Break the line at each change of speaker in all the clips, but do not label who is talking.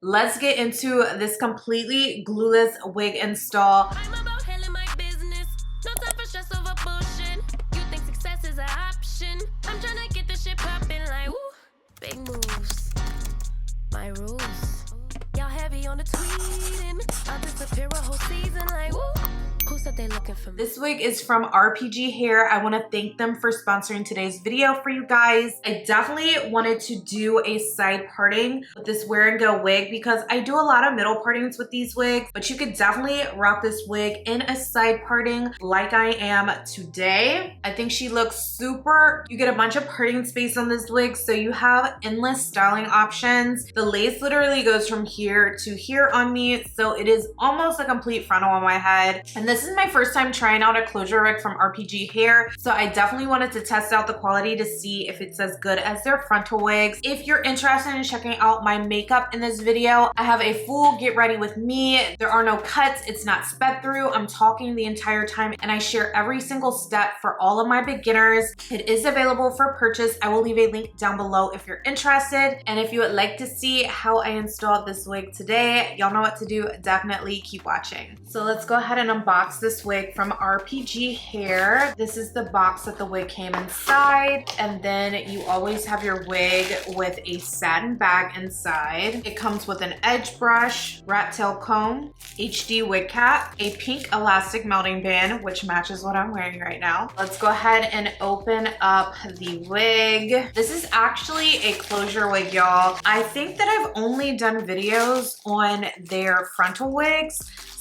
Let's get into this completely glueless wig install.
I'm about handling my business. No time for stress over bullshit. You think success is an option? I'm trying to get this shit poppin' like, woo. Big moves. My rules. Y'all heavy on the tweeting. I'll disappear a whole season like, woo. Who said they looking for me?
This wig is from RPGHair. I want to thank them for sponsoring today's video for you guys. I definitely wanted to do a side parting with this wear and go wig because I do a lot of middle partings with these wigs, but you could definitely rock this wig in a side parting like I am today. I think she looks super. You get a bunch of parting space on this wig, so you have endless styling options. The lace literally goes from here to here on me, so it is almost a complete frontal on my head. And this is my first time trying out a closure wig from RPGHair, so I definitely wanted to test out the quality to see if it's as good as their frontal wigs. If you're interested in checking out my makeup in this video, I have a full get ready with me. There are no cuts, it's not sped through. I'm talking the entire time and I share every single step for all of my beginners. It is available for purchase. I will leave a link down below if you're interested. And if you would like to see how I installed this wig today, y'all know what to do. Definitely keep watching. So let's go ahead and unbox this wig from RPGHair. This is the box that the wig came inside, and then you always have your wig with a satin bag inside. It comes with an edge brush, rat tail comb, HD wig cap, a pink elastic melting band, which matches what I'm wearing right now. Let's go ahead and open up the wig. This is actually a closure wig, y'all. I think that I've only done videos on their frontal wigs,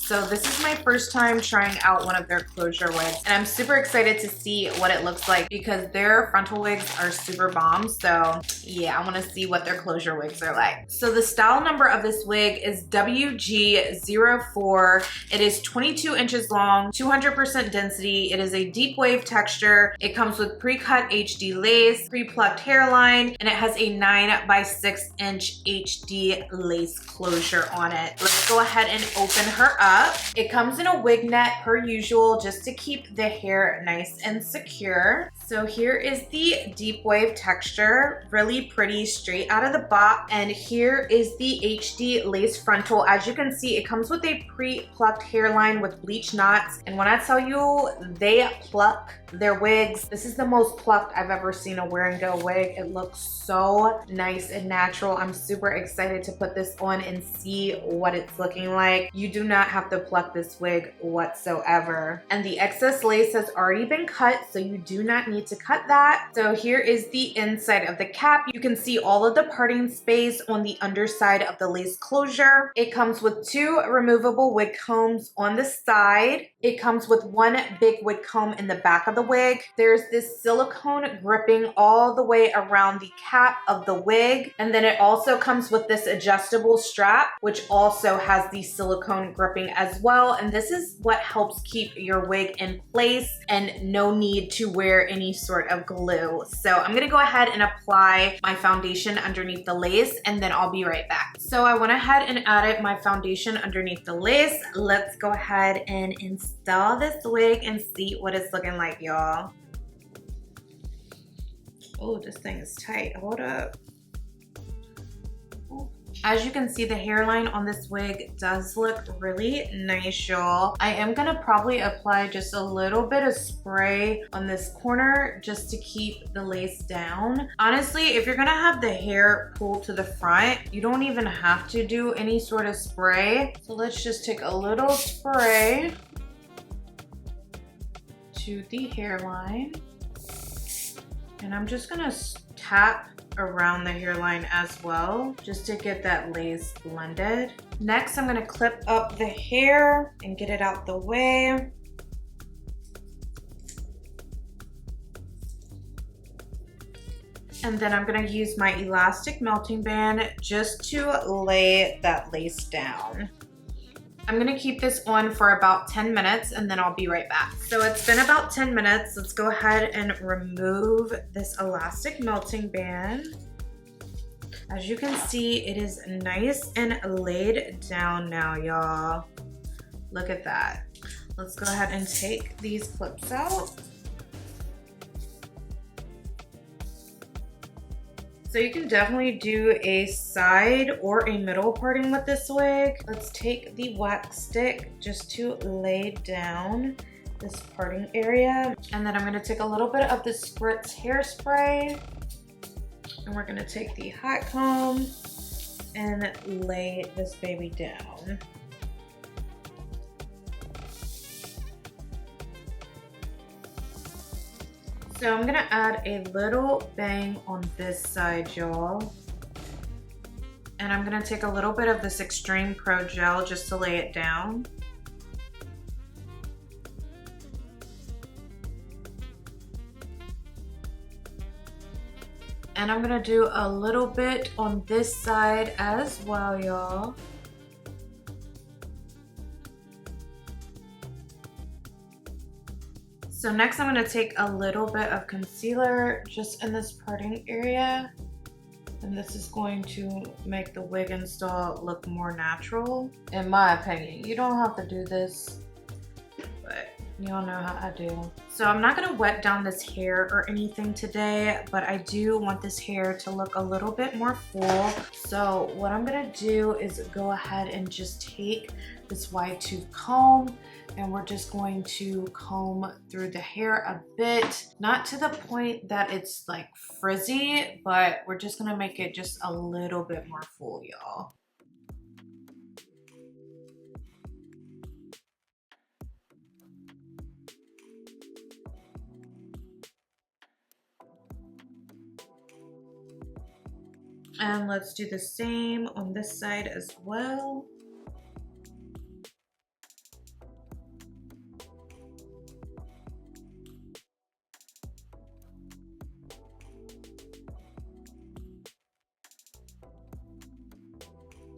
so this is my first time trying out one of their closure wigs, and I'm super excited to see what it looks like because their frontal wigs are super bomb. So yeah, I want to see what their closure wigs are like. So the style number of this wig is WG04. It is 22 inches long, 200% density. It is a deep wave texture. It comes with pre-cut HD lace, pre-plucked hairline, and it has a 9x6 inch HD lace closure on it. Let's go ahead and open her up. It comes in a wig net per usual, just to keep the hair nice and secure. So here is the deep wave texture, really pretty straight out of the box. And here is the HD lace frontal. As you can see, it comes with a pre-plucked hairline with bleach knots. And when I tell you they pluck their wigs, this is the most plucked I've ever seen a wear and go wig. It looks so nice and natural. I'm super excited to put this on and see what it's looking like. You do not have to pluck this wig whatsoever. And the excess lace has already been cut, so you do not need to cut that. So here is the inside of the cap. You can see all of the parting space on the underside of the lace closure. It comes with 2 removable wig combs on the side. It comes with 1 big wig comb in the back of the wig. There's this silicone gripping all the way around the cap of the wig. And then it also comes with this adjustable strap, which also has the silicone gripping as well. And this is what helps keep your wig in place and no need to wear any sort of glue. So I'm gonna go ahead and apply my foundation underneath the lace, and then I'll be right back. So I went ahead and added my foundation underneath the lace. Let's go ahead and install this wig and see what it's looking like, y'all. Oh, this thing is tight. Hold up. As you can see, the hairline on this wig does look really nice, y'all. I am gonna probably apply just a little bit of spray on this corner just to keep the lace down. Honestly, if you're gonna have the hair pulled to the front, you don't even have to do any sort of spray. So let's just take a little spray to the hairline. And I'm just gonna tap around the hairline as well, just to get that lace blended. Next, I'm gonna clip up the hair and get it out the way. And then I'm gonna use my elastic melting band just to lay that lace down. I'm gonna keep this on for about 10 minutes and then I'll be right back. So it's been about 10 minutes. Let's go ahead and remove this elastic melting band. As you can see, it is nice and laid down now, y'all. Look at that. Let's go ahead and take these clips out. So you can definitely do a side or a middle parting with this wig. Let's take the wax stick just to lay down this parting area. And then I'm gonna take a little bit of the spritz hairspray, and we're gonna take the hot comb and lay this baby down. So I'm gonna add a little bang on this side, y'all. And I'm gonna take a little bit of this Extreme Pro Gel just to lay it down. And I'm gonna do a little bit on this side as well, y'all. So next I'm gonna take a little bit of concealer just in this parting area. And this is going to make the wig install look more natural. In my opinion, you don't have to do this, but y'all know how I do. So I'm not gonna wet down this hair or anything today, but I do want this hair to look a little bit more full. So what I'm gonna do is go ahead and just take this wide tooth comb, and we're just going to comb through the hair a bit, not to the point that it's like frizzy, but we're just gonna make it just a little bit more full, y'all. And let's do the same on this side as well.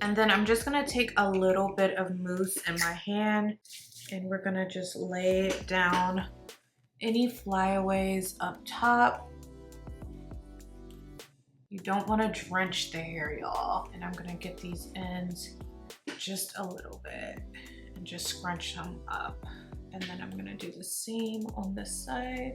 And then I'm just gonna take a little bit of mousse in my hand, and we're gonna just lay down any flyaways up top. You don't wanna drench the hair, y'all. And I'm gonna get these ends just a little bit and just scrunch them up. And then I'm gonna do the same on this side.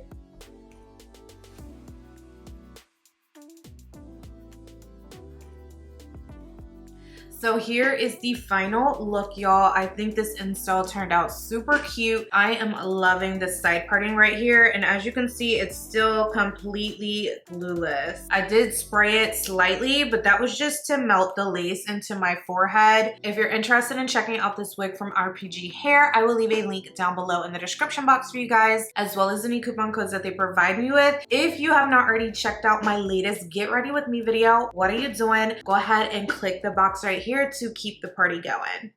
So here is the final look, y'all. I think this install turned out super cute. I am loving this side parting right here. And as you can see, it's still completely glueless. I did spray it slightly, but that was just to melt the lace into my forehead. If you're interested in checking out this wig from RPGHair, I will leave a link down below in the description box for you guys, as well as any coupon codes that they provide me with. If you have not already checked out my latest Get Ready With Me video, what are you doing? Go ahead and click the box right here to keep the party going.